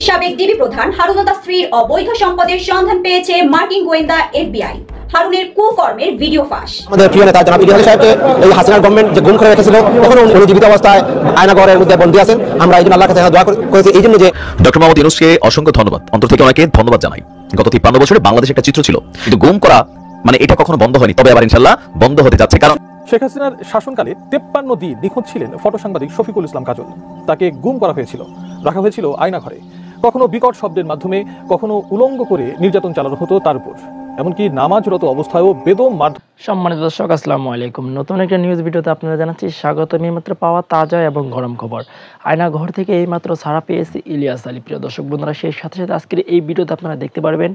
সাবেক ডিবি প্রধান হারুন তার স্ত্রীর অবৈধ সম্পদের সন্ধান পেয়েছে মার্কিন গোয়েন্দা এফবিআই। হারুনের কুকর্মের ভিডিও ফাঁস। আমাদের প্রিয় নেতা জনাব ইলিয়াস সাহেবকে এই হাসিনার গভর্নমেন্ট যে গুম করে রেখেছিল, তখন উনি জীবিত অবস্থায় আয়নাঘরের মধ্যে বন্দী আছেন। আমরা এই জন্য আল্লাহর কাছে দোয়া করেছি এই জন্য যে ডক্টর মোহাম্মদ ইউনূসকে অসংখ্য ধন্যবাদ, অন্তর থেকে ওনাকে ধন্যবাদ জানাই। গত 53 বছরে বাংলাদেশে একটা চিত্র ছিল, কিন্তু গুম করা মানে এটা কখনো বন্ধ হয়নি, তবে আবার ইনশাআল্লাহ বন্ধ হতে যাচ্ছে। কারণ শেখ হাসিনার শাসনকালে 53 দিন নিখোঁজ ছিলেন ফটো সাংবাদিক শফিকুল ইসলাম কাজল। তাকে গুম করা হয়েছিল, রাখা হয়েছিল আয়নাঘরে। কখনো বিকট শব্দের মাধ্যমে, কখনো উলঙ্গ করে নির্যাতন চালানো হতো তার উপর, এমনকি নামাজরত অবস্থায়ও বেদম মার। সম্মানিত দর্শক, আসসালামু আলাইকুম। নতুন একটা নিউজ ভিডিওতে আপনারা জানাচ্ছি স্বাগত। এইমাত্র পাওয়া তাজা এবং গরম খবর। আয়নাঘর থেকে এইমাত্র ছাড়া পেয়েছে ইলিয়াস আলী। প্রিয় দর্শক বন্ধুরা, সেই সাথে সাথে আজকের এই ভিডিওতে আপনারা দেখতে পারবেন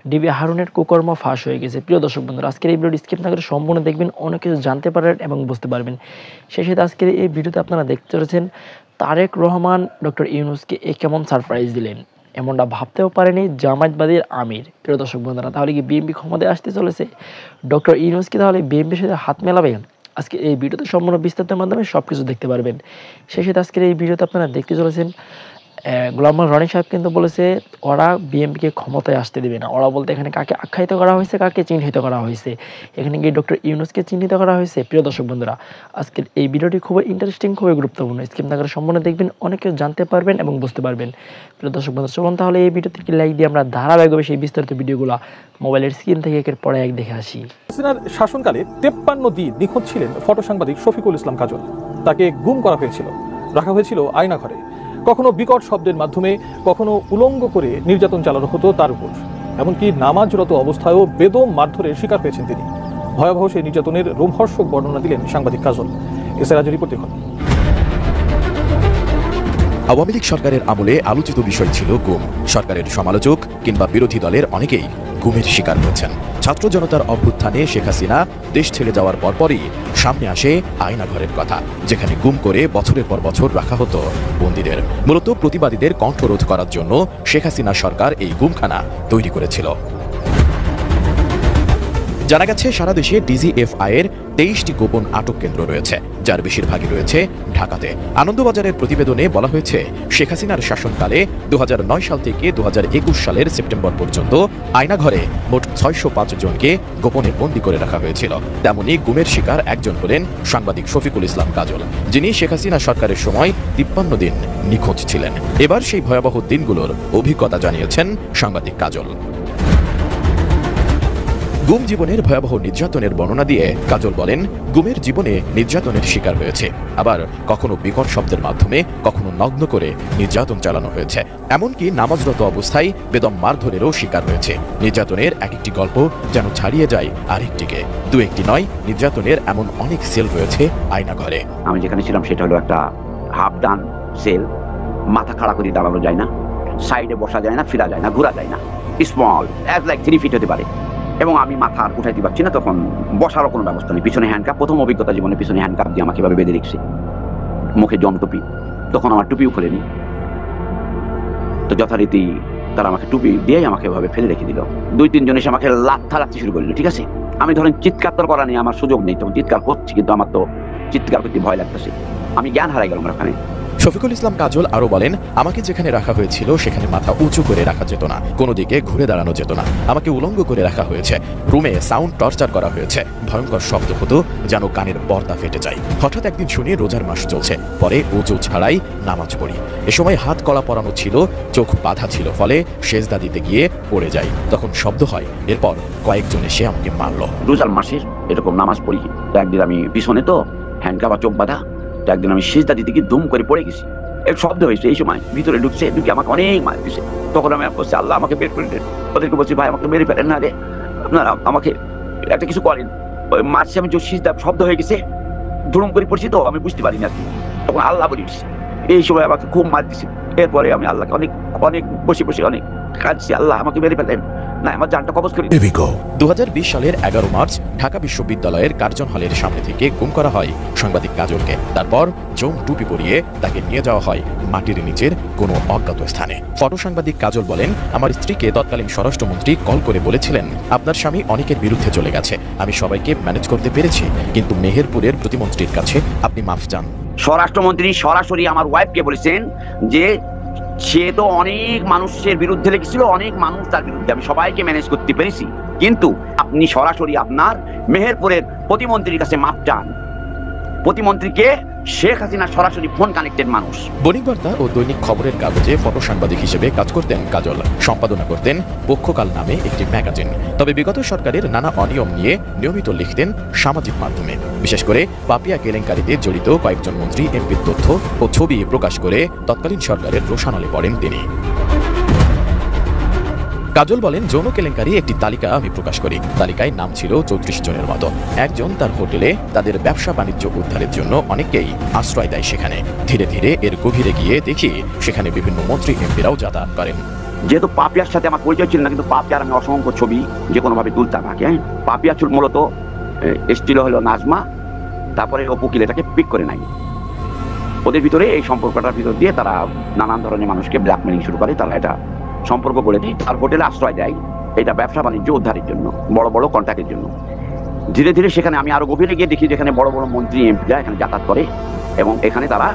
ডিবি হারুনের কুকর্ম ফাঁস হয়ে গেছে। প্রিয় দর্শক বন্ধুরা, আজকের এই ভিডিওটি স্কিপ না করে সম্পূর্ণ দেখবেন, অনেক কিছু জানতে পারবেন এবং বুঝতে পারবেন। সেই সাথে আজকের এই ভিডিওতে আপনারা দেখতে চলেছেন তারেক রহমান ডক্টর ইউনূসকে কেমন সারপ্রাইজ দিলেন। এমনটা ভাবতেও পারেনি জামায়াতবাদীর আমির। প্রিয় দর্শক বন্ধুরা, তাহলে কি বিএনপি ক্ষমতায় আসতে চলেছে? ডক্টর ইউনূস কি তাহলে বিএনপির সাথে হাত মেলাবে? আজকে এই ভিডিওতে সম্পূর্ণ বিস্তারিতের মাধ্যমে সব কিছু দেখতে পারবেন। সেই সাথে আজকের এই ভিডিওতে আপনারা দেখতে চলেছেন গোলাম মোহাম্মদ রনি সাহেব কিন্তু বলেছে ওরা বিএনপিকে ক্ষমতায় আসতে দেবে না। ওরা বলতে এখানে কাকে আখ্যায়িত করা হয়েছে, কাকে চিহ্নিত করা হয়েছে, এখানে গিয়ে ডক্টর ইউনূসকে চিহ্নিত করা হয়েছে। প্রিয় দর্শক বন্ধুরা, আজকের এই ভিডিওটি খুবই ইন্টারেস্টিং, খুবই গুরুত্বপূর্ণ। স্কিপ না করে সম্পূর্ণ দেখবেন, অনেক কিছু জানতে পারবেন এবং বুঝতে পারবেন। প্রিয় দর্শক বন্ধুরা, চলুন তাহলে এই ভিডিওতে একটি লাইক দিয়ে আমরা ধারাবাহিকভাবে সেই বিস্তারিত ভিডিওগুলো মোবাইলের স্ক্রিন থেকে একের পর এক দেখে আসি। হাসিনার শাসনকালে 53 দিন নিখোঁজ ছিলেন ফটো সাংবাদিক শফিকুল ইসলাম কাজল। তাকে গুম করা হয়েছিল, রাখা হয়েছিল আয়নাঘরে। কখনো বিকট শব্দের মাধ্যমে, কখনো উলঙ্গ করে নির্যাতন চালানো হতো তার উপর, এমনকি নামাজরত অবস্থায়ও বেদম মারধরের শিকার হয়েছেন তিনি। ভয়াবহ সেই নির্যাতনের রোমহর্ষক বর্ণনা দিলেন সাংবাদিক কাজল। এছাড়া রিপোর্ট দেখুন। আওয়ামী লীগ সরকারের আমলে আলোচিত বিষয় ছিল গুম। সরকারের সমালোচক কিংবা বিরোধী দলের অনেকেই গুমের শিকার হয়েছেন। ছাত্র জনতার অভ্যুত্থানে শেখ হাসিনা দেশ ছেড়ে যাওয়ার পরপরই সামনে আসে আয়নাঘরের কথা, যেখানে গুম করে বছরের পর বছর রাখা হতো বন্দীদের। মূলত প্রতিবাদীদের কণ্ঠরোধ করার জন্য শেখ হাসিনা সরকার এই গুমখানা তৈরি করেছিল। জানা গেছে সারা দেশে ডিজিএফআই এর 23টি গোপন আটক কেন্দ্র রয়েছে, যার বেশিরভাগই রয়েছে ঢাকাতে। আনন্দবাজারের প্রতিবেদনে বলা হয়েছে, শেখ হাসিনার শাসনকালে 2009 সাল থেকে 2021 সালের সেপ্টেম্বর পর্যন্ত আয়নাঘরে মোট 605 জনকে গোপনে বন্দী করে রাখা হয়েছিল। তেমনি গুমের শিকার একজন হলেন সাংবাদিক শফিকুল ইসলাম কাজল, যিনি শেখ হাসিনা সরকারের সময় 53 দিন নিখোঁজ ছিলেন। এবার সেই ভয়াবহ দিনগুলোর অভিজ্ঞতা জানিয়েছেন সাংবাদিক কাজল। গুম জীবনের ভয়াবহ নির্যাতনের বর্ণনা দিয়ে কাজল বলেন, গুমের জীবনে নির্যাতনের শিকার হয়েছে, আবার কখনো বিকট শব্দের মাধ্যমে, কখনো নগ্ন করে নির্যাতন চালানো হয়েছে, এমনকি নামাজরত অবস্থায় বেদম মারধরেরও শিকার হয়েছে। নির্যাতনের এক একটি গল্প যেন ছাড়িয়ে যায় আরেকটিকে। দু একটি নয়, নির্যাতনের এমন অনেক সেল রয়েছে আয়নাঘরে। আমি যেখানে ছিলাম সেটা হলো একটা হাফ ডান সেল। মাথা খাড়া করে দাঁড়ানো যায় না, সাইডে বসা যায় না, ফিরা যায় না, ঘোরা যায় না। স্মল অ্যাজ লাইক 3 ফিট হতে পারে। এবং আমি মাথা আর উঠাইতে পারছি না, তখন বসারও কোনো ব্যবস্থা নেই। পিছনে হ্যান্ডকাপ, প্রথম অভিজ্ঞতা জীবনে পিছনে হ্যান্ডকাপ দিয়ে আমাকে এভাবে বেঁধে রেখেছে, মুখে জম টুপি। তখন আমার টুপিও খুলেনি, তো যথারীতি তারা আমাকে টুপি দিয়েই আমাকে এভাবে ফেলে রেখে দিল। 2-3 জন এসে আমাকে লাথি শুরু করলো। ঠিক আছে, আমি ধরেন চিৎকার তো করা নেই, আমার সুযোগ নেই, তখন চিৎকার করছি, কিন্তু আমার তো চিৎকার করতে ভয় লাগতেছে। আমি জ্ঞান হারাই গেলাম ওখানে। শফিকুল ইসলাম কাজল আরো বলেন, আমাকে যেখানে রাখা হয়েছিল সেখানে মাথা উঁচু করে রাখা যেত না, কোনো দিকে ঘুরে দাঁড়ানো যেত না, আমাকে উলঙ্গ করে রাখা হয়েছে। রুমে সাউন্ড টর্চার করা হয়েছে, ভয়ঙ্কর শব্দ হতো যেন কানের পর্দা ফেটে যায়। হঠাৎ একদিন শুনি রোজার মাস চলছে, পরে ওযু ছাড়াই নামাজ পড়ি। এ সময় হাত কলা পরানো ছিল, চোখ বাঁধা ছিল, ফলে সেজদা দিতে গিয়ে পড়ে যাই, তখন শব্দ হয়। এরপর কয়েকজন এসে আমাকে মারল। রোজার মাসের এরকম নামাজ পড়ি, তো একদিন আমি পিছনে তো হ্যান্ডকাপ আর চোখ বাঁধা, তো একদিন আমি সেজদা দিতে গিয়ে দুম করে পড়ে গেছি। এক শব্দ হয়েছে, এই সময় ভিতরে ঢুকে আমাকে অনেক মার দিছে। তখন আমি বলছি, আল্লাহ আমাকে বের করে দেন। ওদেরকে বলছি, ভাই আমাকে মেরে ফেলেন না রে, আপনারা আমাকে একটা কিছু করেন। ওই মারছি আমি, সিজদা শব্দ হয়ে গেছে, ধুম করে পড়ছি, তো আমি বুঝতে পারি না। তখন আল্লাহ বলিস, এই সময় আমাকে খুব মার দিছে। এরপরে আমি আল্লাহকে অনেক অনেক বসে বসে অনেক কাঁদছি, আল্লাহ আমাকে মেরে ফেলেন না, আমার জানটা কবজ করে। 2020 সালের 11 মার্চ ঢাকা বিশ্ববিদ্যালয়ের কার্জন হলের সামনে থেকে গুম করা হয় সাংবাদিক কাজলকে। তারপর জম টুপি পরিয়ে তাকে নিয়ে যাওয়া হয় মাটির নিচের কোনো অজ্ঞাত স্থানে। ফটো সাংবাদিক কাজল বলেন, আমার স্ত্রীকে তৎকালীন স্বরাষ্ট্রমন্ত্রী কল করে বলেছিলেন, আপনার স্বামী অনেকের বিরুদ্ধে চলে গেছে, আমি সবাইকে ম্যানেজ করতে পেরেছি, কিন্তু মেহেরপুরের প্রতিমন্ত্রীর কাছে আপনি মাফ চান। স্বরাষ্ট্রমন্ত্রী সরাসরি আমার ওয়াইফকে বলেছেন যে সে তো অনেক মানুষের বিরুদ্ধে লেগেছিল, অনেক মানুষ তার বিরুদ্ধে, আমি সবাইকে ম্যানেজ করতে পেরেছি। কিন্তু আপনি সরাসরি আপনার মেহেরপুরের প্রতিমন্ত্রীর কাছে মাপ চান। প্রতিমন্ত্রীকে শেখ হাসিনা সরাসরি ফোন কানেক্টেড মানুষ। বণিক বার্তা ও দৈনিক খবরের কাগজে ফটো সাংবাদিক হিসেবে কাজ করতেন কাজল। সম্পাদনা করতেন পক্ষকাল নামে একটি ম্যাগাজিন। তবে বিগত সরকারের নানা অনিয়ম নিয়ে নিয়মিত লিখতেন সামাজিক মাধ্যমে। বিশেষ করে পাপিয়া কেলেঙ্কারিতে জড়িত কয়েকজন মন্ত্রী এমপির তথ্য ও ছবি প্রকাশ করে তৎকালীন সরকারের রোষানলে পড়েন তিনি। কাজল বলেন, যৌন কেলেঙ্কারি একটি তালিকা আমি প্রকাশ করি। তালিকায় নাম ছিল 34 জনের মতো। একজন তার হোটেলে তাদের ব্যবসা বাণিজ্য উদ্ধারের জন্য অনেককেই আশ্রয় দেয়। সেখানে ধীরে ধীরে এর গভীরে গিয়ে দেখি সেখানে বিভিন্ন মন্ত্রী এমপিরাও যাতায়াত করেন। যেহেতু পাপিয়ার সাথে আমার পরিচয় ছিল না, কিন্তু পাপিয়ার আমি অসংখ্য ছবি যে কোনোভাবে তুলতাম আগে। পাপিয়া ছিল মূলত এসছিল হলো নাজমা, তারপরে অপুকিল এটাকে পিক করে নাই। ওদের ভিতরে এই সম্পর্কটার ভিতর দিয়ে তারা নানান ধরনের মানুষকে ব্ল্যাকমেলিং শুরু করে। তারা এটা সম্পর্ক করে দিই, তার হোটেলে আশ্রয় দেয় এটা ব্যবসা বাণিজ্য উদ্ধারের জন্য, বড় বড় কন্ট্রাক্টের জন্য। ধীরে ধীরে সেখানে আমি আরো গভীরে গিয়ে দেখি যেখানে বড় বড় মন্ত্রী এমপিরা এখানে যাতায়াত করে এবং এখানে তারা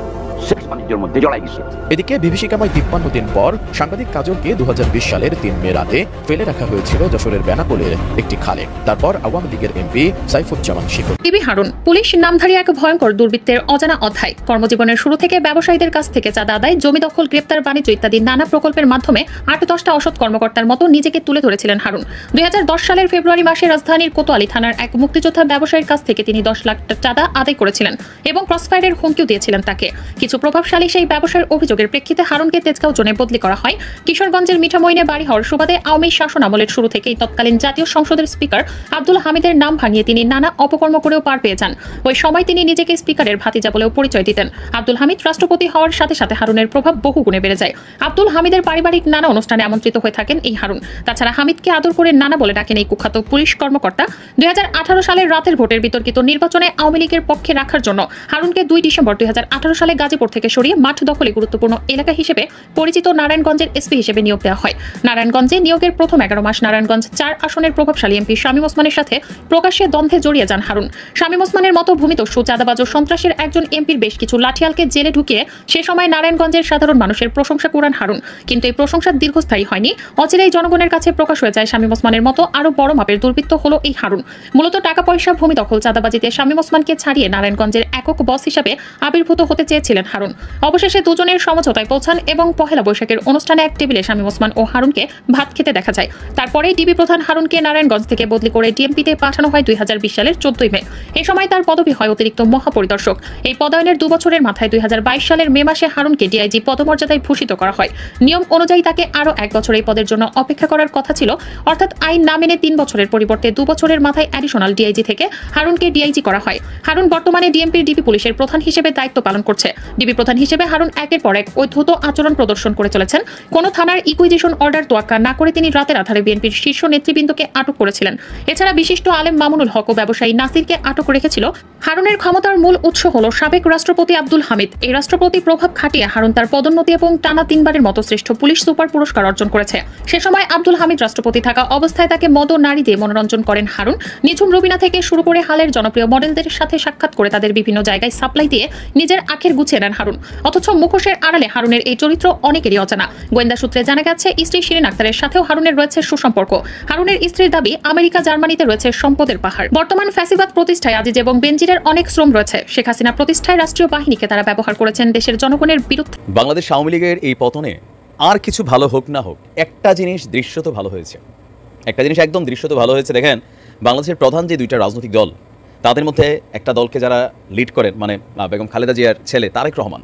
সেক্স বাণিজ্যের মধ্যে জড়াই গেছে। এদিকে বিভীষিকাময় 53 দিন পর সাংবাদিক কাজলকে 2020 সালের 3 মে রাতে ফেলে রাখা হয়েছিল যশোরের বেনাপোলের একটি খালে। তারপর আওয়ামী লীগের MP Saifuzzaman Shikoh. TB Harun police নামধারী এক ভয়ঙ্কর দুর্বৃত্তের অজানা অধ্যায়। কর্মজীবনের শুরু থেকে ব্যবসায়ীদের কাছ থেকে চাঁদা আদায়, জমি দখল, গ্রেপ্তার, বাণিজ্য ইত্যাদি নানা প্রকল্পের মাধ্যমে 8-10টা অসৎ কর্মকর্তার মতো নিজেকে তুলে ধরেছিলেন হারুন। 2010 সালের ফেব্রুয়ারি মাসে রাজধানীর কোতোয়ালি থানার এক মুক্তিযোদ্ধা ব্যবসায়ীর কাছ থেকে তিনি 10 লাখ চাঁদা আদায় করেছিলেন এবং ক্রসফায়ারের হুমকিও দিয়েছিলেন তাকে। কিছু প্রভাবশালী সেই ব্যবসার অভিযোগের প্রেক্ষিতে হারুনকে তেজগাঁও জোনে বদলি করা হয়। কিশোরগঞ্জের মিঠামইনে বাড়ি হওয়ার সুবাদে আওয়ামী শাসন আমলের শুরু থেকেই তৎকালীন জাতীয় সংসদের স্পিকার আব্দুল হামিদের নাম ভাঙিয়ে তিনি নানা অপকর্ম করেও পার পেয়ে যান। ওই সময় তিনি নিজেকে স্পিকারের ভাতিজা বলেও পরিচয় দিতেন। আব্দুল হামিদ রাষ্ট্রপতি হওয়ার সাথে সাথে হারুনের প্রভাব বহু গুণে বেড়ে যায়। আব্দুল হামিদের পারিবারিক নানা অনুষ্ঠানে আমন্ত্রিত হয়ে থাকেন এই হারুন। তাছাড়া হামিদকে আদর করে নানা বলে ডাকেন এই কুখ্যাত পুলিশ কর্মকর্তা। 2018 সালের রাতের ভোটের বিতর্কিত নির্বাচনে আওয়ামী লীগের পক্ষে রাখার জন্য হারুনকে 2 ডিসেম্বর 2018 সালে গাজীপুর থেকে সরিয়ে মাঠ দখলে গুরুত্বপূর্ণ এলাকা হিসেবে পরিচিত নারায়ণগঞ্জের এসপি হিসেবে নিয়োগ দেওয়া হয়। নারায়ণগঞ্জে নিয়োগের প্রথম 11 মাস নারায়ণগঞ্জ 4 আসনের প্রভাবশালী এমপি শামীম ওসমানের সাথে প্রকাশ্যে দ্বন্দ্বে জড়িয়ে যান হারুন। শামীম ওসমানের মতো ভূমিদস্যু, চাঁদাবাজ ও সন্ত্রাসের একজন এমপির বেশ কিছু লাঠিয়ালকে জেলে ঢুকিয়ে সে সময় নারায়ণগঞ্জের সাধারণ মানুষের প্রশংসা কুড়ান হারুন। কিন্তু এই প্রশংসা দীর্ঘস্থায়ী হয়নি। অচিরেই জনগণের কাছে প্রকাশ হয়ে যায় শামীম ওসমানের মতো আরো বড় মাপের দুর্বৃত্ত হলো এই হারুন। মূলত টাকা পয়সা, ভূমি দখল, চাঁদাবাজিতে শামীম ওসমানকে ছাড়িয়ে নারায়ণগঞ্জের একক বস হিসেবে আবির্ভূত হতে চেয়েছিলেন হারুন। অবশেষে দুজনের সমঝোতায় পৌঁছান এবং পহেলা বৈশাখের অনুষ্ঠানে এক টেবিলে শামীম ওসমান ও হারুনকে ভাত খেতে দেখা যায়। তারপরেই ডিবি প্রধান হারুনকে নারায়ণগঞ্জ থেকে বদলি করে ডিএমপিতে পাঠানো হয় 2020 সালের 14 মে। এই সময় তার পদবি হয় অতিরিক্ত মহাপরিদর্শক। এই পদায়নের 2 বছরের মাথায় 2022 সালের মে মাসে হারুনকে ডিআইজি পদমর্যাদায় ভূষিত করা হয়। নিয়ম অনুযায়ী তাকে আরো 1 বছর এই পদের জন্য অপেক্ষা করার কথা ছিল, অর্থাৎ আইন না মেনে 3 বছরের পরিবর্তে 2 বছরের মাথায় অ্যাডিশনাল ডিআইজি থেকে হারুনকে ডিআইজি করা হয়। হারুন বর্তমানে ডিএমপির ডিবি পুলিশের প্রধান হিসেবে দায়িত্ব পালন করছে। ডিবি প্রধান হিসেবে হারুন একের পর এক অদ্ভুত আচরণ প্রদর্শন করে চলেছেন। কোন থানার ইকুইজিশন অর্ডার তোয়াক্কা না করে তিনি রাতের আধারে বিএনপির শীর্ষ নেতৃবৃন্দকে আটক করেছিলেন। এছাড়া বিশিষ্ট আলেম মামুনুল হক ও ব্যবসায়ী নাসিরকে আটক রেখেছিল। হারুনের ক্ষমতার মূল উৎস হল সাবেক রাষ্ট্রপতি আব্দুল হামিদ। এই রাষ্ট্রপতি প্রভাব খাটিয়ে হারুন তার পদোন্নতি এবং টানা 3 বারের মতো শ্রেষ্ঠ পুলিশ সুপার পুরস্কার অর্জন করেছে। সে সময় আব্দুল হামিদ রাষ্ট্রপতি থাকা অবস্থায় তাকে মদ ও নারী দিয়ে মনোরঞ্জন করেন হারুন। নিঝুম রুবিনা থেকে শুরু করে হালের জনপ্রিয় মডেলদের সাথে সাক্ষাৎ করে তাদের বিভিন্ন জায়গায় সাপ্লাই দিয়ে নিজের আখের গুছিয়ে নেন হারুন। অথচ মুখোশের আড়ালে হারুনের এই চরিত্র অনেকেরই অজানা। গোয়েন্দা সূত্রে জানা গেছে স্ত্রী শিরিন আক্তারের সাথেও হারুনের রয়েছে সুসম্পর্ক। হারুনের স্ত্রীর দাবি, আমেরিকা, জার্মানিতে রয়েছে সম্পদের পাহাড়। বর্তমান ফ্যাসিবাদ প্রতিষ্ঠায় আজিজ এবং বেনজিরের অনেক শ্রম রয়েছে। শেখ হাসিনা প্রতিষ্ঠায় রাষ্ট্রীয় বাহিনীকে তারা ব্যবহার করেছেন দেশের জনগণের বিরুদ্ধে। বাংলাদেশ আওয়ামী লীগের এই পতনে আর কিছু ভালো হোক না হোক, একটা জিনিস দৃশ্যত ভালো হয়েছে। একটা জিনিস একদম দৃশ্যত ভালো হয়েছে। দেখেন, বাংলাদেশের প্রধান যে 2টা রাজনৈতিক দল, তাদের মধ্যে একটা দলকে যারা লিড করেন, মানে বেগম খালেদা জিয়ার ছেলে তারেক রহমান,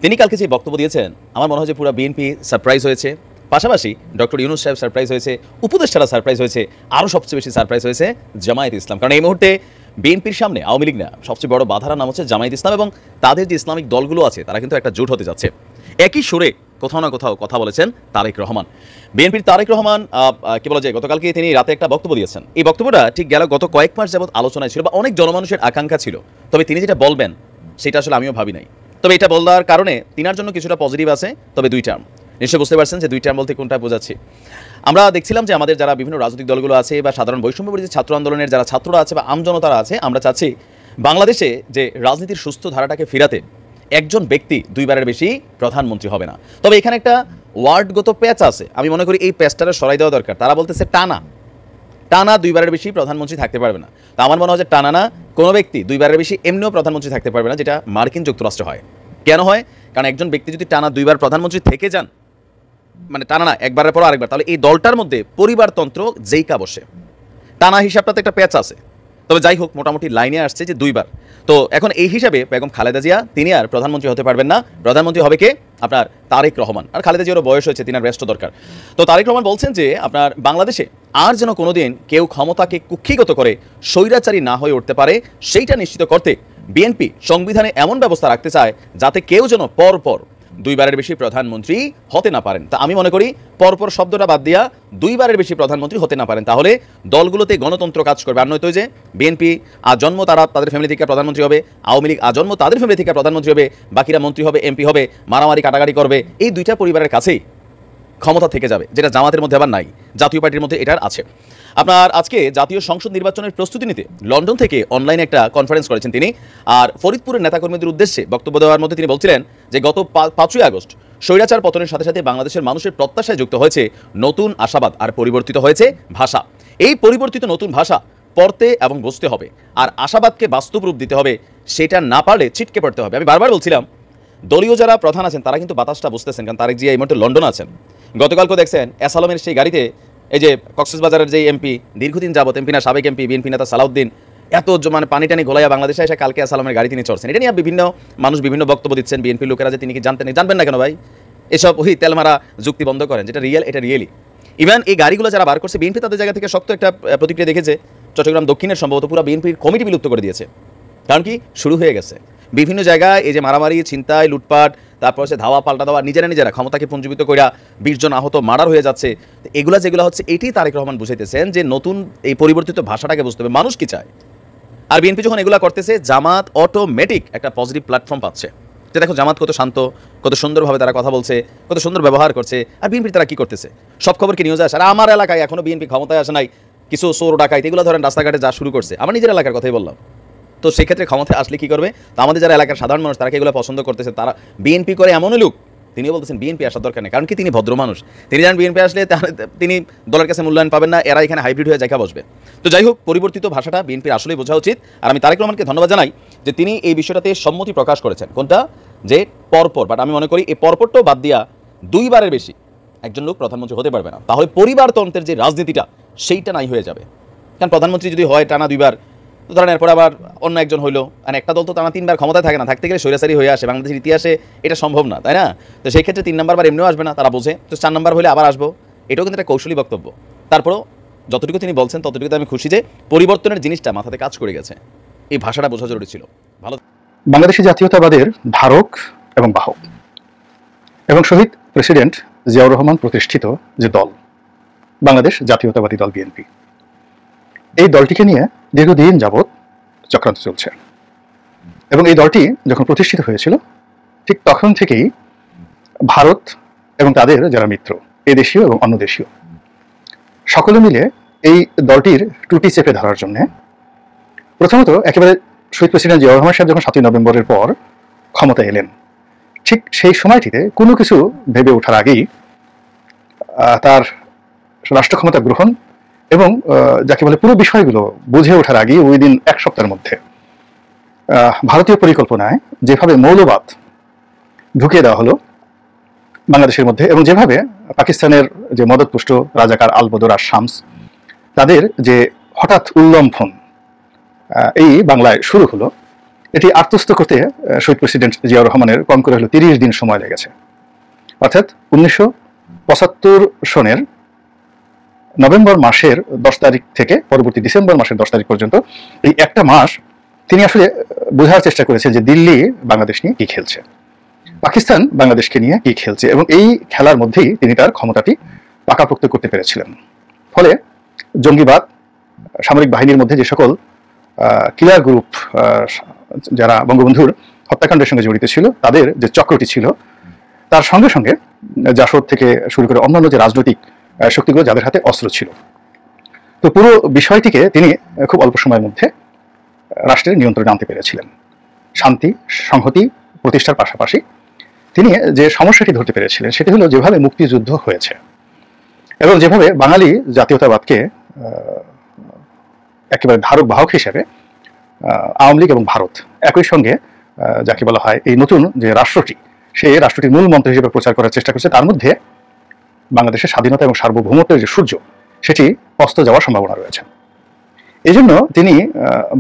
তিনি কালকে যে বক্তব্য দিয়েছেন, আমার মনে হয় যে পুরো বিএনপি সারপ্রাইজ হয়েছে। পাশাপাশি ডক্টর ইউনূস সাহেব সারপ্রাইজ হয়েছে, উপদেষ্টারা সারপ্রাইজ হয়েছে, আরও সবচেয়ে বেশি সারপ্রাইজ হয়েছে জামায়াত ইসলাম। কারণ এই মুহূর্তে বিএনপির সামনে আওয়ামী লীগ না, সবচেয়ে বড় বাধার নাম হচ্ছে জামায়াত ইসলাম, এবং তাদের যে ইসলামিক দলগুলো আছে তারা কিন্তু একটা জোট হতে যাচ্ছে। একই সুরে কোথাও না কোথাও কথা বলেছেন তারেক রহমান। বিএনপির তারেক রহমান কি বলা যায়, গতকালকে তিনি রাতে একটা বক্তব্য দিয়েছেন। এই বক্তব্যটা ঠিক গত কয়েক মাস যাবৎ আলোচনায় ছিল বা অনেক জনমানুষের আকাঙ্ক্ষা ছিল, তবে তিনি যেটা বলবেন সেটা আসলে আমিও ভাবি নাই। তবে এটা বলার কারণে তিনার জন্য কিছুটা পজিটিভ আছে। তবে 2 টার্ম, নিশ্চয়ই বুঝতে পারছেন যে 2 টার্ম বলতে কোনটা বোঝাচ্ছি। আমরা দেখছিলাম যে আমাদের যারা বিভিন্ন রাজনৈতিক দলগুলো আছে বা সাধারণ বৈষম্যবিরোধী ছাত্র আন্দোলনের যারা ছাত্ররা আছে বা আমজনতারা আছে, আমরা চাচ্ছি বাংলাদেশে যে রাজনীতির সুস্থ ধারাটাকে ফিরাতে একজন ব্যক্তি দুইবারের বেশি প্রধানমন্ত্রী হবে না। তবে এখানে একটা ওয়ার্ডগত প্যাচ আছে, আমি মনে করি এই প্যাচটা সরাই দেওয়া দরকার। তারা বলতেছে টানা দুইবারের বেশি প্রধানমন্ত্রী থাকতে পারবে না। তা আমার মনে হয় যে টানা না কোনো ব্যক্তি দুইবারের বেশি এমনিও প্রধানমন্ত্রী থাকতে পারবে না, যেটা মার্কিন যুক্তরাষ্ট্রে হয়। কেন হয়? কারণ একজন ব্যক্তি যদি টানা দুইবার প্রধানমন্ত্রী থেকে যান, মানে টানা না একবারের পর আরেকবার, তাহলে এই দলটার মধ্যে পরিবারতন্ত্র যেইকা বসে। টানা হিসাবটাতে একটা প্যাচ আছে। তবে যাই হোক, মোটামুটি লাইনে আসছে যে দুইবার। তো এখন এই হিসাবে বেগম খালেদা জিয়া তিনি আর প্রধানমন্ত্রী হতে পারবেন না। প্রধানমন্ত্রী হবে কে? আপনার তারেক রহমান। আর খালেদা জিয়ারও বয়স হয়েছে, তিনার রেস্ট দরকার। তো তারেক রহমান বলছেন যে আপনার বাংলাদেশে আর যেন কোনোদিন কেউ ক্ষমতাকে কুক্ষিগত করে স্বৈরাচারী না হয়ে উঠতে পারে, সেইটা নিশ্চিত করতে বিএনপি সংবিধানে এমন ব্যবস্থা রাখতে চায় যাতে কেউ যেন পরপর দুইবারের বেশি প্রধানমন্ত্রী হতে না পারেন। তা আমি মনে করি পরপর শব্দটা বাদ দিয়া দুইবারের বেশি প্রধানমন্ত্রী হতে না পারেন, তাহলে দলগুলোতে গণতন্ত্র কাজ করবে। আর নয়তো যে বিএনপি আজন্ম তারা তাদের ফ্যামিলি থেকে প্রধানমন্ত্রী হবে, আওয়ামী লীগ আজন্ম তাদের ফ্যামিলি থেকে প্রধানমন্ত্রী হবে, বাকিরা মন্ত্রী হবে, এমপি হবে, মারামারি কাটাকাটি করবে। এই দুইটা পরিবারের কাছেই ক্ষমতা থেকে যাবে, যেটা জামাতের মধ্যে আবার নাই, জাতীয় পার্টির মধ্যে এটার আছে। আপনার আজকে জাতীয় সংসদ নির্বাচনের প্রস্তুতি নিতে লন্ডন থেকে অনলাইনে একটা কনফারেন্স করেছেন তিনি। আর ফরিদপুরের নেতাকর্মীদের উদ্দেশ্যে বক্তব্য দেওয়ার মধ্যে তিনি বলছিলেন যে গত 5ই আগস্ট স্বৈরাচার পতনের সাথে সাথে বাংলাদেশের মানুষের প্রত্যাশায় যুক্ত হয়েছে নতুন আশাবাদ, আর পরিবর্তিত হয়েছে ভাষা। এই পরিবর্তিত নতুন ভাষা পড়তে এবং বুঝতে হবে, আর আশাবাদকে বাস্তব রূপ দিতে হবে। সেটা না পারলে ছিটকে পড়তে হবে। আমি বারবার বলছিলাম দলীয় যারা প্রধান আছেন তারা কিন্তু বাতাসটা বুঝতেছেন, কারণ তারেক জিয়া এই মুহূর্তে লন্ডন আছেন। গতকালকে দেখছেন এসালমের সেই গাড়িতে এই যে কক্সবাজারের যে এমপি, দীর্ঘদিন যাবত এমপি না, সাবেক এমপি, বিএনপি নেতা সালাউদ্দিন, এত মানে পানি টানি ঘোলাইয়া বাংলাদেশে এসে কালকে এসালমের গাড়ি তিনি চড়ছেন। এটা নিয়ে বিভিন্ন মানুষ বিভিন্ন বক্তব্য দিচ্ছেন। বিএনপির লোকেরা যে তিনি কি জানবেন না কেন ভাই? এসব ওই তেলমারা যুক্তি বন্ধ করেন, যেটা রিয়েল এটা রিয়েলি। ইভেন এই গাড়িগুলো যারা বার করছে বিএনপি তাদের জায়গা থেকে শক্ত একটা প্রতিক্রিয়া দেখেছে। চট্টগ্রাম দক্ষিণের সম্ভবত পুরো বিএনপির কমিটি বিলুপ্ত করে দিয়েছে। কারণ কি শুরু হয়ে গেছে বিভিন্ন জায়গায় এই যে মারামারি, ছিনতাই, লুটপাট, তারপর হচ্ছে ধাওয়া পাল্টা দেওয়া, নিজেরা ক্ষমতাকে পুঞ্জীবিত কইরা 20 জন আহত, মার্ডার হয়ে যাচ্ছে। এগুলা যেগুলো হচ্ছে এটি তারেক রহমান বুঝাইতেছেন যে নতুন এই পরিবর্তিত ভাষাটাকে বুঝতে হবে, মানুষ কি চায়। আর বিএনপি যখন এগুলা করতেছে জামাত অটোমেটিক একটা পজিটিভ প্ল্যাটফর্ম পাচ্ছে। যে দেখো জামাত কত শান্ত, কত সুন্দরভাবে তারা কথা বলছে, কত সুন্দর ব্যবহার করছে। আর বিএনপি তারা কি করতেছে? সব খবর কি নিউজে আসে? আর আমার এলাকায় এখনো বিএনপি ক্ষমতায় আসে নাই, কিছু চোর ডাকাইত এগুলো ধরেন রাস্তাঘাটে যা শুরু করছে। আমার নিজের এলাকার কথাই বললাম। তো সেক্ষেত্রে ক্ষমতায় আসলে কি করবে? তো আমাদের যারা এলাকার সাধারণ মানুষ তারা এগুলো পছন্দ করতেছে, তারা বিএনপি করে এমনই লোক তিনিও বলতেছেন বিএনপি আসার দরকার নেই। কারণ কি তিনি ভদ্র মানুষ, তিনি জানেন বিএনপি আসলে তিনি দলের কাছে মূল্যায়ন পাবেন না, এরা এখানে হাইব্রিড হয়ে জায়গা বসবে। তো যাই হোক, পরিবর্তিত ভাষাটা বিএনপির আসলেই বোঝা উচিত। আর আমি তারেক রহমানকে ধন্যবাদ জানাই যে তিনি এই বিষয়টাতে সম্মতি প্রকাশ করেছেন। কোনটা? যে পরপর, বাট আমি মনে করি এই পরপরটাও বাদ দিয়া দুইবারের বেশি একজন লোক প্রধানমন্ত্রী হতে পারবে না। তাহলে পরিবারতন্ত্রের যে রাজনীতিটা সেইটা নাই হয়ে যাবে। কারণ প্রধানমন্ত্রী যদি হয় টানা দুইবার, তো ধরেন এরপর আবার অন্য একজন হইলো, আর একটা দল তো টানা 3বার ক্ষমতায় থাকে না, থাকতে গেলে স্বৈরাচারী হয়ে আসে। বাংলাদেশের ইতিহাসে এটা সম্ভব না, তাই না? তো সেই ক্ষেত্রে 3 নাম্বার বার এমনিও আসবে না, তারা বোঝে। তো 4 নাম্বার হলে আবার আসবো, এটাও কিন্তু একটা কৌশলী বক্তব্য। তারপরও যতটুকু তিনি বলছেন ততটুকুতে আমি খুশি যে পরিবর্তনের জিনিসটা মাথাতে কাজ করে গেছে। এই ভাষাটা বোঝা জরুরি ছিল। ভালো। বাংলাদেশি জাতীয়তাবাদের ধারক এবং বাহক এবং শহীদ প্রেসিডেন্ট জিয়াউর রহমান প্রতিষ্ঠিত যে দল বাংলাদেশ জাতীয়তাবাদী দল বিএনপি, এই দলটিকে নিয়ে দীর্ঘদিন যাবৎ চক্রান্ত চলছে। এবং এই দলটি যখন প্রতিষ্ঠিত হয়েছিল ঠিক তখন থেকেই ভারত এবং তাদের যারা মিত্র, এদেশীয় এবং অন্য দেশীয়, সকলে মিলে এই দলটির ত্রুটি চেপে ধরার জন্য প্রথমত একেবারে শহীদ প্রেসিডেন্ট জিয়াউর রহমান সাহেব যখন 7ই নভেম্বরের পর ক্ষমতায় এলেন, ঠিক সেই সময়টিতে কোনো কিছু ভেবে ওঠার আগেই তার রাষ্ট্র ক্ষমতা গ্রহণ এবং যাকে বলে পুরো বিষয়গুলো বুঝে ওঠার আগেই উইদিন 1 সপ্তাহের মধ্যে ভারতীয় পরিকল্পনায় যেভাবে মৌলবাদ ঢুকিয়ে দেওয়া হলো বাংলাদেশের মধ্যে, এবং যেভাবে পাকিস্তানের যে মদতপুষ্ট রাজাকার আল বদর আর শামস তাদের যে হঠাৎ উল্লম্ফন এই বাংলায় শুরু হলো, এটি আত্মস্থ করতে শহীদ প্রেসিডেন্ট জিয়াউর রহমানের কম করে হলো 30 দিন সময় লেগেছে। অর্থাৎ 1975 সনের নভেম্বর মাসের 10 তারিখ থেকে পরবর্তী ডিসেম্বর মাসের 10 তারিখ পর্যন্ত এই একটা মাস তিনি আসলে বোঝার চেষ্টা করেছেন যে দিল্লি বাংলাদেশ নিয়ে কি খেলছে, পাকিস্তান বাংলাদেশকে নিয়ে কি খেলছে, এবং এই খেলার মধ্যেই তিনি তার ক্ষমতাটি পাকাপোক্ত করতে পেরেছিলেন। ফলে জঙ্গিবাদ, সামরিক বাহিনীর মধ্যে যে সকল কিলার গ্রুপ যারা বঙ্গবন্ধুর হত্যাকাণ্ডের সঙ্গে জড়িত ছিল, তাদের যে চক্রটি ছিল, তার সঙ্গে সঙ্গে জাসদ থেকে শুরু করে অন্যান্য যে রাজনৈতিক শক্তিগুলো যাদের হাতে অস্ত্র ছিল, তো পুরো বিষয়টিকে তিনি খুব অল্প সময়ের মধ্যে রাষ্ট্রের নিয়ন্ত্রণে আনতে পেরেছিলেন। শান্তি, সংহতি, প্রতিষ্ঠার পাশাপাশি তিনি যে সমস্যাটি ধরতে পেরেছিলেন সেটি হলো যেভাবে মুক্তিযুদ্ধ হয়েছে এবং যেভাবে বাঙালি জাতীয়তাবাদকে একেবারে ধারক বাহক হিসেবে আওয়ামী লীগ এবং ভারত একই সঙ্গে যাকে বলা হয় এই নতুন যে রাষ্ট্রটি সেই রাষ্ট্রটির মূল মন্ত্র হিসেবে প্রচার করার চেষ্টা করছে, তার মধ্যে বাংলাদেশের স্বাধীনতা এবং সার্বভৌমত্বের যে সূর্য সেটি অস্ত যাওয়ার সম্ভাবনা রয়েছে। এই জন্য তিনি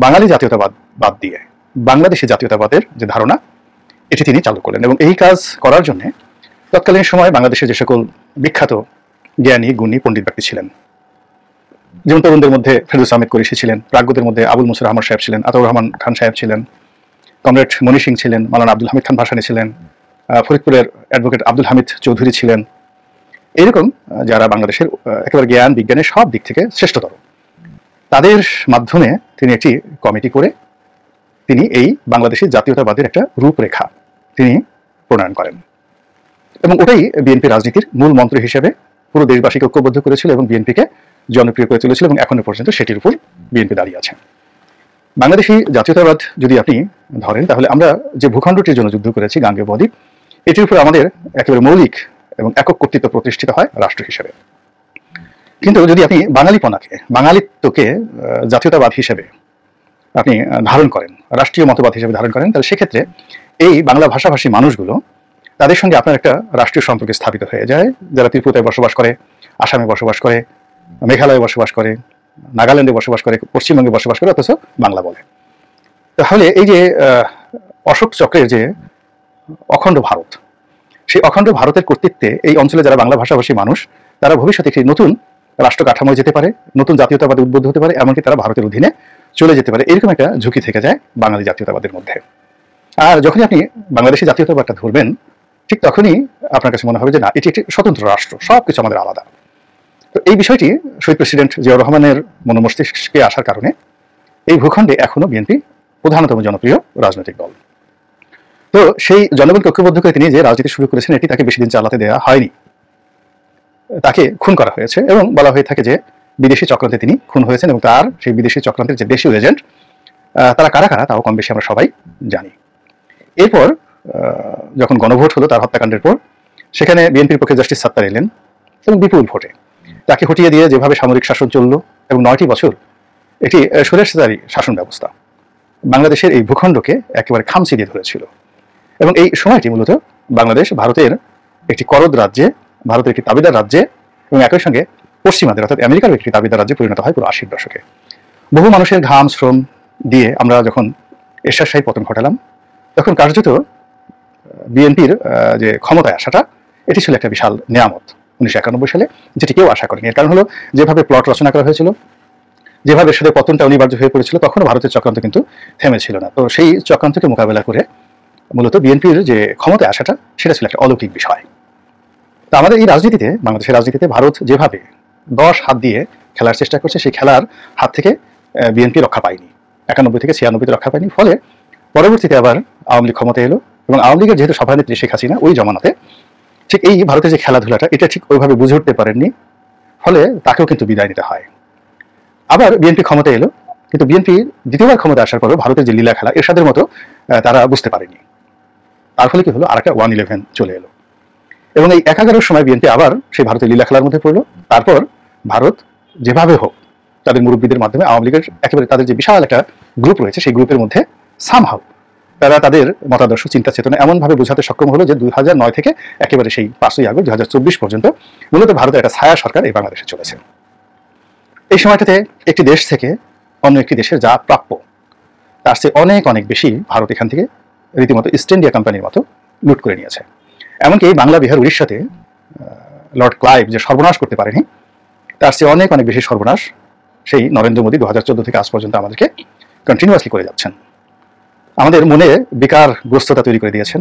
বাঙালি জাতীয়তাবাদ বাদ দিয়ে বাংলাদেশি জাতীয়তাবাদের যে ধারণা এটি তিনি চালু করলেন এবং এই কাজ করার জন্য তৎকালীন সময় বাংলাদেশের যে সকল বিখ্যাত জ্ঞানী গুণী পণ্ডিত ব্যক্তি ছিলেন, যেমন তরুণদের মধ্যে ফেরদৌস আহমেদ কুরেশি ছিলেন, প্রাজ্ঞদের মধ্যে আবুল মুসর আহমদ সাহেব ছিলেন, আতাউর রহমান খান সাহেব ছিলেন, কমরেড মনি সিং ছিলেন, মাওলানা আব্দুল হামিদ খান ভাসানী ছিলেন, ফরিদপুরের অ্যাডভোকেট আব্দুল হামিদ চৌধুরী ছিলেন, এরকম যারা বাংলাদেশের একেবারে জ্ঞান বিজ্ঞানের সব দিক থেকে শ্রেষ্ঠতর, তাদের মাধ্যমে তিনি একটি কমিটি করে তিনি এই বাংলাদেশি জাতীয়তাবাদের একটা রূপরেখা তিনি প্রণয়ন করেন এবং ওটাই বিএনপি রাজনীতির মূল মন্ত্র হিসেবে পুরো দেশবাসীকে ঐক্যবদ্ধ করেছিল এবং বিএনপিকে জনপ্রিয় করে তুলেছিল এবং এখনো পর্যন্ত সেটির উপর বিএনপি দাঁড়িয়ে আছে। বাংলাদেশি জাতীয়তাবাদ যদি আপনি ধরেন তাহলে আমরা যে ভূখণ্ডটির জন্য যুদ্ধ করেছি গাঙ্গেয় বদ্বীপ, এটির উপর আমাদের একেবারে মৌলিক এবং একক কর্তৃত্ব প্রতিষ্ঠিত হয় রাষ্ট্র হিসেবে। কিন্তু যদি আপনি বাঙালিপনাকে বাঙালিত্বকে জাতীয়তাবাদ হিসেবে আপনি ধারণ করেন, রাষ্ট্রীয় মতবাদ হিসেবে ধারণ করেন, তাহলে সেক্ষেত্রে এই বাংলা ভাষাভাষী মানুষগুলো তাদের সঙ্গে আপনার একটা রাষ্ট্রীয় সম্পর্ক স্থাপিত হয়ে যায়, যারা ত্রিপুরায় বসবাস করে, আসামে বসবাস করে, মেঘালয়ে বসবাস করে, নাগাল্যান্ডে বসবাস করে, পশ্চিমবঙ্গে বসবাস করে, অথচ বাংলা বলে। তাহলে এই যে অশোক চক্রের যে অখণ্ড ভারত, সেই অখণ্ড ভারতের কর্তৃত্বে এই অঞ্চলে যারা বাংলা ভাষাভাষী মানুষ তারা ভবিষ্যতে একটি নতুন রাষ্ট্র কাঠামোয় যেতে পারে, নতুন জাতীয়তাবাদে উদ্বুদ্ধ হতে পারে, এমনকি তারা ভারতের অধীনে চলে যেতে পারে, এরকম একটা ঝুঁকি থেকে যায় বাঙালি জাতীয়তাবাদের মধ্যে। আর যখনই আপনি বাংলাদেশি জাতীয়তাবাদটা ধরবেন ঠিক তখনই আপনার কাছে মনে হবে যে না, এটি একটি স্বতন্ত্র রাষ্ট্র, সব কিছু আমাদের আলাদা। তো এই বিষয়টি শহীদ প্রেসিডেন্ট জিয়াউর রহমানের মনোমস্তিষ্কে আসার কারণে এই ভূখণ্ডে এখনো বিএনপি প্রধানতম জনপ্রিয় রাজনৈতিক দল। তো সেই জনগণকে ঐক্যবদ্ধ করে তিনি যে রাজনীতি শুরু করেছেন এটি তাকে বেশি দিন চালাতে দেওয়া হয়নি, তাকে খুন করা হয়েছে এবং বলা হয়ে থাকে যে বিদেশি চক্রান্তে তিনি খুন হয়েছেন এবং তার সেই বিদেশি চক্রান্তের যে দেশীয় এজেন্ট তারা কারা কারা তাও কম বেশি আমরা সবাই জানি। এরপর যখন গণভোট হলো তার হত্যাকাণ্ডের পর, সেখানে বিএনপির পক্ষে জাস্টিস সাত্তার এলেন এবং বিপুল ভোটে তাকে হটিয়ে দিয়ে যেভাবে সামরিক শাসন চলল এবং 9টি বছর এটি স্বৈরাচারী শাসন ব্যবস্থা বাংলাদেশের এই ভূখণ্ডকে একেবারে খামচি দিয়ে ধরেছিল এবং এই সময়টি মূলত বাংলাদেশ ভারতের একটি করদ রাজ্যে, ভারতের একটি তাবিদার রাজ্যে এবং একই সঙ্গে পশ্চিমাদের অর্থাৎ আমেরিকার একটি তাবিদার রাজ্যে পরিণত হয় পুরো 80-র দশকে। বহু মানুষের ঘাম শ্রম দিয়ে আমরা যখন এরশাদ শাহীর পতন ঘটালাম তখন কার্যত বিএনপির যে ক্ষমতায় আসাটা এটি ছিল একটা বিশাল নেয়ামত 1991 সালে, যেটি কেউ আশা করেনি। এর কারণ হলো যেভাবে প্লট রচনা করা হয়েছিল, যেভাবে সেটা পতনটা অনিবার্য হয়ে পড়েছিল, তখনও ভারতের চক্রান্ত কিন্তু থেমেছিল না। তো সেই চক্রান্তকে মোকাবেলা করে মূলত বিএনপির যে ক্ষমতায় আসাটা সেটা ছিল একটা অলৌকিক বিষয়। তো আমাদের এই রাজনীতিতে, বাংলাদেশের রাজনীতিতে ভারত যেভাবে 10 হাত দিয়ে খেলার চেষ্টা করছে, সেই খেলার হাত থেকে বিএনপি রক্ষা পায়নি, 91 থেকে 96-তে রক্ষা পায়নি। ফলে পরবর্তীতে আবার আওয়ামী লীগ ক্ষমতায় এলো এবং আওয়ামী লীগের যেহেতু সভানেত্রী শেখ হাসিনা ওই জমানাতে ঠিক এই ভারতের যে খেলাধুলাটা এটা ঠিক ওইভাবে বুঝে উঠতে পারেননি, ফলে তাকেও কিন্তু বিদায় নিতে হয়। আবার বিএনপি ক্ষমতায় এলো, কিন্তু বিএনপি দ্বিতীয়বার ক্ষমতা আসার পরেও ভারতের যে লীলা খেলা এরশাদের মতো তারা বুঝতে পারেনি। তার ফলে কি হলো, আর একটা 111 চলে এলো এবং এই 11-র সময় বিএনপি আবার সেই ভারতের লীলা খেলার মধ্যে পড়লো। তারপর ভারত যেভাবে হোক তাদের মুরব্বীদের মাধ্যমে আওয়ামী লীগের একেবারে তাদের যে বিশাল একটা গ্রুপ রয়েছে সেই গ্রুপের মধ্যে সামহাউ তারা তাদের মতাদর্শ চিন্তা চেতনা এমনভাবে বোঝাতে সক্ষম হলো যে 2009 থেকে একেবারে সেই 5ই আগস্ট 2024 পর্যন্ত মূলত ভারতের একটা ছায়া সরকার এই বাংলাদেশে চলেছে। এই সময়টাতে একটি দেশ থেকে অন্য একটি দেশের যা প্রাপ্য তার চেয়ে অনেক অনেক বেশি ভারত এখান থেকে রীতিমতো ইস্ট ইন্ডিয়া কোম্পানির মতো লুট করে নিয়েছে। এমনকি এই বাংলা, বিহার, উড়িষ্যাতে লর্ড ক্লাইভ যে সর্বনাশ করতে পারেনি তার চেয়ে অনেক অনেক বেশি সর্বনাশ সেই নরেন্দ্র মোদী 2014 থেকে আজ পর্যন্ত আমাদেরকে কন্টিনিউয়াসলি করে যাচ্ছেন। আমাদের মনে বেকারগ্রস্ততা তৈরি করে দিয়েছেন,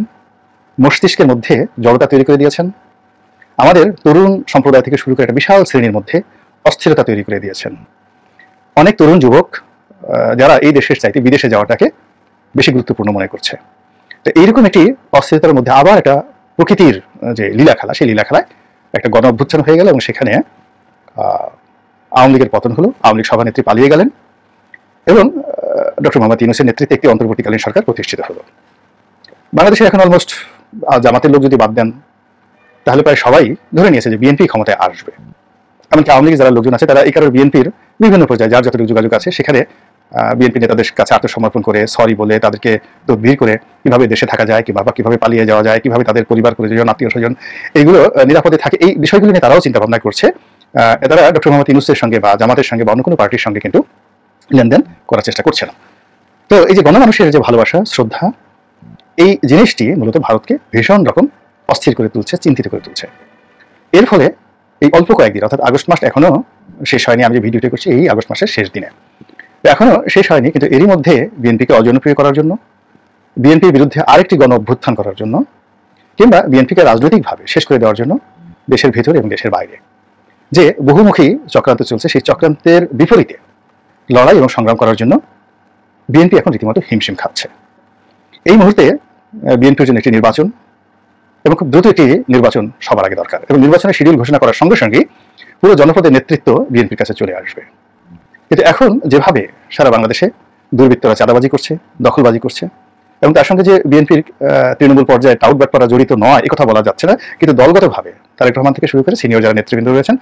মস্তিষ্কের মধ্যে জড়তা তৈরি করে দিয়েছেন, আমাদের তরুণ সম্প্রদায় থেকে শুরু করে একটা বিশাল শ্রেণীর মধ্যে অস্থিরতা তৈরি করে দিয়েছেন। অনেক তরুণ যুবক যারা এই দেশের চাইতে বিদেশে যাওয়াটাকে বেশি গুরুত্বপূর্ণ মনে করছে। তো এইরকম একটি অস্থিরতার মধ্যে আবার একটা প্রকৃতির যে লীলা খেলা, সেই লীলা খেলায় একটা গণ অভ্যুত্থান হয়ে গেল এবং সেখানে আওয়ামী লীগের পতন হলো, আওয়ামী লীগ সভানেত্রী পালিয়ে গেলেন এবং ডক্টর মোহাম্মদ ইউনূসের নেতৃত্বে একটি অন্তর্বর্তীকালীন সরকার প্রতিষ্ঠিত হলো। বাংলাদেশে এখন অলমোস্ট জামাতের লোক যদি বাদ দেন তাহলে প্রায় সবাই ধরে নিয়েছে যে বিএনপি ক্ষমতায় আসবে। এমনকি আওয়ামী লীগের যারা লোকজন আছে তারা এই কারণে বিএনপির বিভিন্ন পর্যায়ে যার যতটুকু যোগাযোগ আছে সেখানে বিএনপি নেতাদের কাছে আত্মসমর্পণ করে সরি বলে তাদেরকে তদবির করে কিভাবে দেশে থাকা যায়, কিভাবে পালিয়ে যাওয়া যায়, কিভাবে তাদের পরিবার পরিজন আত্মীয় স্বজন এইগুলো নিরাপদে থাকে, এই বিষয়গুলো নিয়ে তারাও চিন্তা ভাবনা করছে। তারা ডক্টর মোহাম্মদ ইউনূসের সঙ্গে বা জামাতের সঙ্গে বা অন্য কোনো পার্টির সঙ্গে কিন্তু লেনদেন করার চেষ্টা করছে না। তো এই যে গণমানুষের যে ভালোবাসা শ্রদ্ধা, এই জিনিসটি মূলত ভারতকে ভীষণ রকম অস্থির করে তুলছে, চিন্তিত করে তুলছে। এর ফলে এই অল্প কয়েকদিন অর্থাৎ আগস্ট মাস এখনো শেষ হয়নি, আমি যে ভিডিওটি করছি এই আগস্ট মাসের শেষ দিনে, এখনো শেষ হয়নি, কিন্তু এরই মধ্যে বিএনপিকে অজনপ্রিয় করার জন্য, বিএনপির বিরুদ্ধে আরেকটি গণ অভ্যুত্থান করার জন্য, কিংবা বিএনপিকে রাজনৈতিকভাবে শেষ করে দেওয়ার জন্য দেশের ভেতরে এবং দেশের বাইরে যে বহুমুখী চক্রান্ত চলছে, সেই চক্রান্তের বিপরীতে লড়াই এবং সংগ্রাম করার জন্য বিএনপি এখন রীতিমতো হিমশিম খাচ্ছে। এই মুহূর্তে বিএনপির জন্য একটি নির্বাচন এবং খুব দ্রুত একটি নির্বাচন সবার আগে দরকার, এবং নির্বাচনের শিডিউল ঘোষণা করার সঙ্গে সঙ্গে পুরো জনপদের নেতৃত্ব বিএনপির কাছে চলে আসবে। কিন্তু এখন যেভাবে সারা বাংলাদেশে দুর্বৃত্তরা চাঁদাবাজি করছে, দখলবাজি করছে, এবং তার সঙ্গে যে বিএনপির তৃণমূল পর্যায়ে টাউট ব্যাটপাড়া জড়িত নয় একথা বলা যাচ্ছে না, কিন্তু দলগতভাবে তারেক রহমান থেকে শুরু করে সিনিয়র যারা নেতৃবৃন্দ রয়েছেন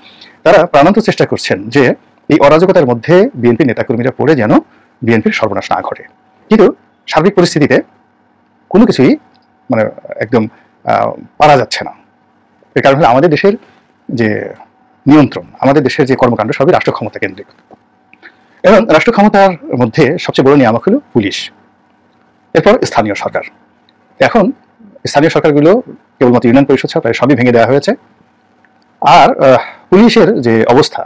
তারা প্রাণান্ত চেষ্টা করছেন যে এই অরাজকতার মধ্যে বিএনপি নেতাকর্মীরা পড়ে যেন বিএনপির সর্বনাশ না ঘটে। কিন্তু সার্বিক পরিস্থিতিতে কোনো কিছুই মানে একদম পারা যাচ্ছে না। এর কারণ হলো আমাদের দেশের যে নিয়ন্ত্রণ, আমাদের দেশের যে কর্মকাণ্ড সবই রাষ্ট্র ক্ষমতা কেন্দ্রিক, এবং রাষ্ট্র ক্ষমতার মধ্যে সবচেয়ে বড় নিয়ামক হলো পুলিশ, এরপর স্থানীয় সরকার। এখন স্থানীয় সরকারগুলো কেবলমাত্র ইউনিয়ন পরিষদ ছাড়া প্রায় সবই ভেঙে দেওয়া হয়েছে। আর পুলিশের যে অবস্থা,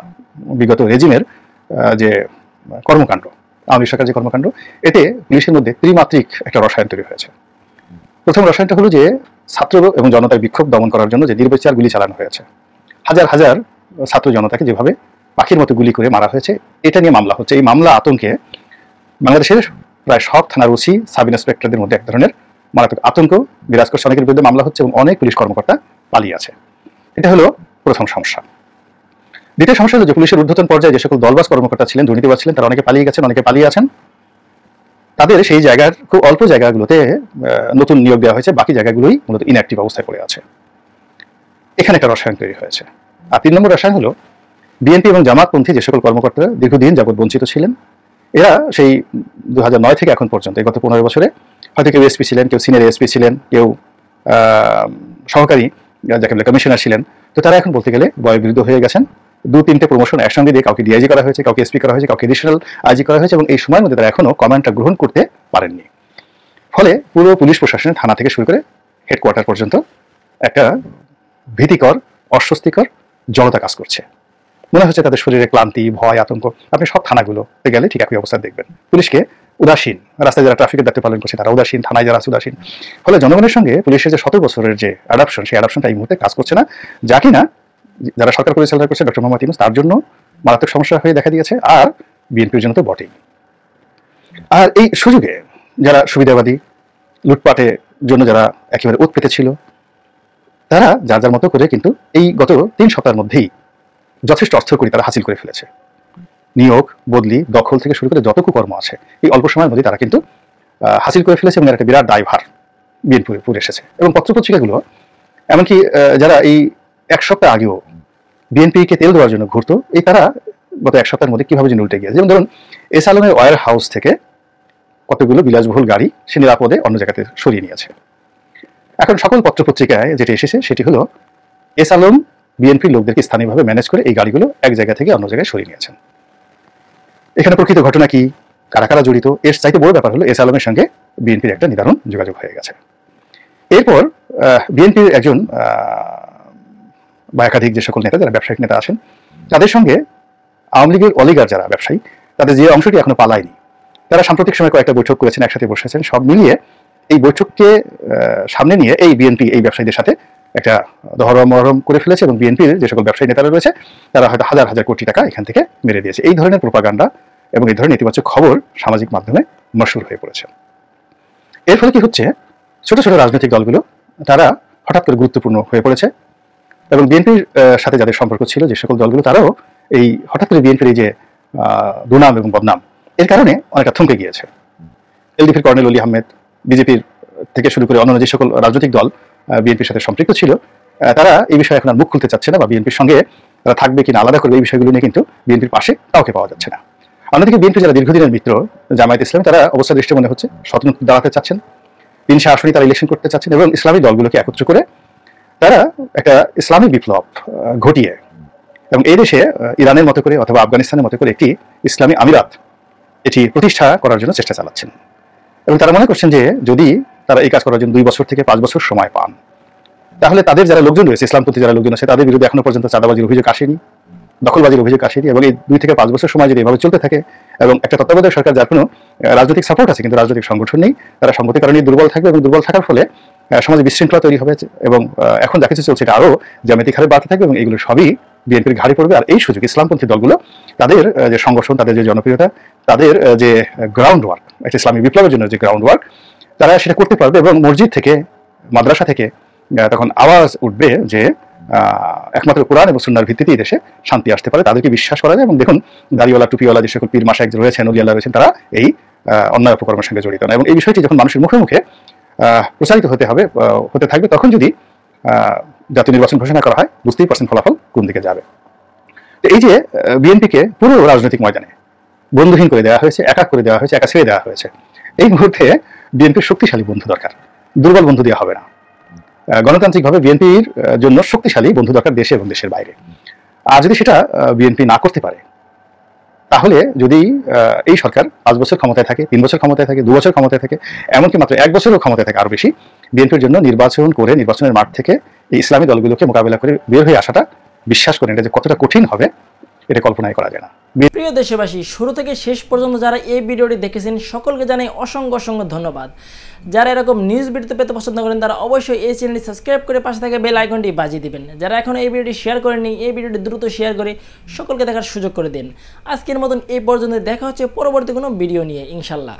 বিগত রেজিমের যে কর্মকাণ্ড, আওয়ামী লীগ সরকার যে কর্মকাণ্ড, এতে পুলিশের মধ্যে ত্রিমাত্রিক একটা রসায়ন তৈরি হয়েছে। প্রথম রসায়নটা হলো যে ছাত্র এবং জনতার বিক্ষোভ দমন করার জন্য যে নির্বিচার গুলি চালানো হয়েছে, হাজার হাজার ছাত্র জনতাকে যেভাবে পাখির মতো গুলি করে মারা হয়েছে, এটা নিয়ে মামলা হচ্ছে। এই মামলা আতঙ্কে বাংলাদেশের প্রায় সব থানার ওসি, সাব ইন্সপেক্টরদের মধ্যে এক ধরনের মারাত্মক আতঙ্ক বিরাজ করছে। অনেকের বিরুদ্ধে মামলা হচ্ছে এবং অনেক পুলিশ কর্মকর্তা পালিয়ে আছে। এটা হলো প্রথম সমস্যা। দ্বিতীয় সমস্যা হলো যে পুলিশের ঊর্ধ্বতন পর্যায়ে যে সকল দলবাজ কর্মকর্তা ছিলেন, দুর্নীতিবাজ ছিলেন, তারা অনেকে পালিয়ে গেছেন, অনেকে পালিয়ে আছেন। তাদের সেই জায়গার খুব অল্প জায়গাগুলোতে নতুন নিয়োগ দেওয়া হয়েছে, বাকি জায়গাগুলোই মূলত ইনঅ্যাক্টিভ অবস্থায় পড়ে আছে। এখানে একটা রসায়ন তৈরি হয়েছে। আর 3 নম্বর রসায়ন হলো বিএনপি এবং জামাতপন্থী যে সকল কর্মকর্তারা দীর্ঘদিন যাবৎ বঞ্চিত ছিলেন, এরা সেই 2009 থেকে এখন পর্যন্ত এই গত 15 বছরে হয়তো কেউ এসপি ছিলেন, কেউ সিনিয়র এসপি ছিলেন, কেউ সহকারী যাকে বলে কমিশনার ছিলেন। তো তারা এখন বলতে গেলে বয়োবৃদ্ধ হয়ে গেছেন। 2-3টে প্রমোশন একসঙ্গে দিয়ে কাউকে ডিআইজি করা হয়েছে, কাউকে এসপি করা হয়েছে, কাউকে এডিশনাল আইজি করা হয়েছে, এবং এই সময়ের মধ্যে তারা এখনো কমান্ডটা গ্রহণ করতে পারেননি। ফলে পুরো পুলিশ প্রশাসনের থানা থেকে শুরু করে হেডকোয়ার্টার পর্যন্ত একটা ভীতিকর, অস্বস্তিকর জনতা কাজ করছে। মনে হচ্ছে তাদের শরীরে ক্লান্তি, ভয়, আতঙ্ক। আপনি সব থানাগুলোতে গেলে ঠিক একই অবস্থা দেখবেন। পুলিশকে উদাসীন, রাস্তায় যারা ট্রাফিকের দায়িত্ব পালন করছে তারা উদাসীন, থানায় যারা আছে উদাসীন। ফলে জনগণের সঙ্গে পুলিশের যে 17 বছরের যে অ্যাডাপশন, সেই অ্যাডাপশনটা এই মুহূর্তে কাজ করছে না, যা কিনা যারা সরকার পরিচালনা করছে ডক্টর মোহাম্মদ ইউনূস তার জন্য মারাত্মক সমস্যা হয়ে দেখা দিয়েছে, আর বিএনপির জন্য তো বটেই। আর এই সুযোগে যারা সুবিধাবাদী, লুটপাটের জন্য যারা একেবারে উৎপেতে ছিল, তারা যার যার মতো করে কিন্তু এই গত 3 সপ্তাহের মধ্যেই যথেষ্ট অর্থকরী তারা হাসিল করে ফেলেছে। নিয়োগ, বদলি, দখল থেকে শুরু করে যত কুকর্ম আছে এই অল্প সময়ের মধ্যে তারা কিন্তু হাসিল করে ফেলেছে, এবং এর একটা বিরাট দায়ভার বিএনপির উপর এসেছে। এবং পত্রপত্রিকাগুলো এমনকি যারা এই 1 সপ্তাহ আগেও বিএনপিকে তেল দেওয়ার জন্য ঘুরতো, এই তারা গত 1 সপ্তাহের মধ্যে কিভাবে যেন উল্টে গিয়েছে। যেমন ধরুন এস আলমের ওয়্যার হাউস থেকে কতগুলো বিলাসবহুল গাড়ি সে নিরাপদে অন্য জায়গাতে সরিয়ে নিয়েছে। এখন সকল পত্রপত্রিকায় যেটা এসেছে সেটি হলো এস আলম বিএনপির লোকদেরকে স্থানীয়ভাবে ম্যানেজ করে এই গাড়িগুলো এক জায়গা থেকে অন্য জায়গায় সরিয়ে নিয়েছেন। এখানে প্রকৃত ঘটনা কি, কারা কারা জড়িত, এর চাইতে বড় ব্যাপার হলো এস আলমের সঙ্গে বিএনপির একটা নিদারুণ যোগাযোগ হয়ে গেছে। এরপর বিএনপির একজন বা একাধিক যে সকল নেতা, যারা ব্যবসায়িক নেতা আছেন, তাদের সঙ্গে আওয়ামী লীগের অলিগার যারা ব্যবসায়ী, তাদের যে অংশটি এখনো পালায়নি, তারা সাম্প্রতিক সময় কয়েকটা বৈঠক করেছেন, একসাথে বসেছেন। সব মিলিয়ে এই বৈঠককে সামনে নিয়ে এই বিএনপি এই ব্যবসায়ীদের সাথে একটা দহরম করে ফেলেছে, এবং বিএনপির যে সকল ব্যবসায়ী নেতারা রয়েছে তারা হয়তো হাজার হাজার কোটি টাকা এখান থেকে মেরে দিয়েছে। এই ধরনের প্রোপাগান্ডা এবং এই ধরনের নেতিবাচক খবর সামাজিক মাধ্যমে মশহুর হয়ে পড়েছে। এর ফলে কি হচ্ছে, ছোট ছোট রাজনৈতিক দলগুলো তারা হঠাৎ করে গুরুত্বপূর্ণ হয়ে পড়েছে, এবং বিএনপির সাথে যাদের সম্পর্ক ছিল যে সকল দলগুলো, তারাও এই হঠাৎ করে বিএনপির এই যে দুর্নাম এবং বদনাম, এর কারণে অনেকটা থমকে গিয়েছে। এলডিপির কর্নেল অলি আহমেদ, বিজেপির থেকে শুরু করে অন্যান্য যে সকল রাজনৈতিক দল বিএনপির সাথে সম্পৃক্ত ছিল, তারা এই বিষয়ে এখন আর মুখ খুলতে চাচ্ছে না, বা বিএনপির সঙ্গে তারা থাকবে কিনা আলাদা করবে এই বিষয়গুলো নিয়ে কিন্তু বিএনপির পাশে কাউকে পাওয়া যাচ্ছে না। অন্যদিকে বিএনপি যারা দীর্ঘদিনের মিত্র জামায়াত ইসলামী, তারা অবস্থা দৃষ্টি মনে হচ্ছে স্বতন্ত্র দাঁড়াতে চাচ্ছেন, 300 আসনে তারা ইলেকশন করতে চাচ্ছেন এবং ইসলামী দলগুলোকে একত্র করে তারা একটা ইসলামী বিপ্লব ঘটিয়ে এবং এই দেশে ইরানের মতো করে অথবা আফগানিস্তানের মতো করে একটি ইসলামী আমিরাত এটি প্রতিষ্ঠা করার জন্য চেষ্টা চালাচ্ছেন। এবং তারা মনে করছেন যে যদি তারা এই কাজ করার জন্য 2 বছর থেকে 5 বছর সময় পান, তাহলে তাদের যারা লোকজন রয়েছে, ইসলামপন্থী যারা লোকজন আছে, তাদের বিরুদ্ধে এখনো পর্যন্ত চাঁদাবাজির অভিযোগ আসেনি, দখলবাজির অভিযোগ আসেনি, এবং এই 2 থেকে 5 বছর সময় যদি এভাবে চলতে থাকে এবং একটা তত্ত্বাবধায়ক সরকার যার কোনো রাজনৈতিক সাপোর্ট আছে কিন্তু রাজনৈতিক সংগঠন নেই, তারা সংগতির কারণে দুর্বল থাকবে এবং দুর্বল থাকার ফলে সমাজে বিশৃঙ্খলা তৈরি হবে এবং এখন যা কিছু চলছে এটা আরও জ্যামিতিক হারে বাড়তে থাকবে এবং এগুলো সবই বিএনপির ঘাড়ে পড়বে। আর এই সুযোগ ইসলামপন্থী দলগুলো তাদের যে সংগঠন, তাদের যে জনপ্রিয়তা, তাদের যে গ্রাউন্ড ওয়ার্ক, একটা ইসলামী বিপ্লবের জন্য যে গ্রাউন্ড ওয়ার্ক, তারা সেটা করতে পারবে এবং মসজিদ থেকে মাদ্রাসা থেকে তখন আওয়াজ উঠবে যে একমাত্র কোরআন এবং সুন্নাহর ভিত্তিতেই দেশে শান্তি আসতে পারে, তাদেরকে বিশ্বাস করা যায়। এবং দেখুন দাড়িওয়ালা টুপিওয়ালা যে সকল পীর মাশায়েখ রয়েছেন, ওলিয়াল্লাহ রয়েছেন, তারা এই অন্যায় অপকর্মের সঙ্গে জড়িত না। এবং এই বিষয়টি যখন মানুষের মুখে মুখে প্রচারিত হতে থাকবে, তখন যদি জাতীয় নির্বাচন ঘোষণা করা হয়, বুঝতেই পারছেন ফলাফল কোন দিকে যাবে। তো এই যে বিএনপিকে পুরো রাজনৈতিক ময়দানে বন্ধুহীন করে দেওয়া হয়েছে, একা করে দেওয়া হয়েছে, একা ছেড়ে দেওয়া হয়েছে, এই মুহূর্তে বিএনপির শক্তিশালী বন্ধু দরকার, দুর্বল বন্ধু দেওয়া হবে না। গণতান্ত্রিকভাবে বিএনপির জন্য শক্তিশালী বন্ধু দরকার দেশে এবং দেশের বাইরে। আর যদি সেটা বিএনপি না করতে পারে, তাহলে যদি এই সরকার 5 বছর ক্ষমতায় থাকে, 3 বছর ক্ষমতায় থাকে, 2 বছর ক্ষমতায় থাকে, এমনকি মাত্র 1 বছরও ক্ষমতায় থাকে আরো বেশি, বিএনপির জন্য নির্বাচন করে নির্বাচনের মাঠ থেকে এই ইসলামী দলগুলোকে মোকাবেলা করে বের হয়ে আসাটা, বিশ্বাস করেন এটা যে কতটা কঠিন হবে, এটা কল্পনাই করা যায় না। প্রিয় দেশবাসী, শুরু থেকে শেষ পর্যন্ত যারা এই ভিডিওটি দেখেছেন সকলকে জানাই অসংখ্য অসংখ্য ধন্যবাদ। যারা এরকম নিউজ ভিডিও পেতে পছন্দ করেন তারা অবশ্যই এই চ্যানেলটি সাবস্ক্রাইব করে পাশে থাকা বেল আইকনটি বাজিয়ে দিবেন। যারা এখন এই ভিডিওটি শেয়ার করেননি, এই ভিডিওটি দ্রুত শেয়ার করে সকলকে দেখার সুযোগ করে দিন। আজকের মতন এই পর্যন্ত, দেখা হচ্ছে পরবর্তী কোনো ভিডিও নিয়ে ইনশাল্লাহ।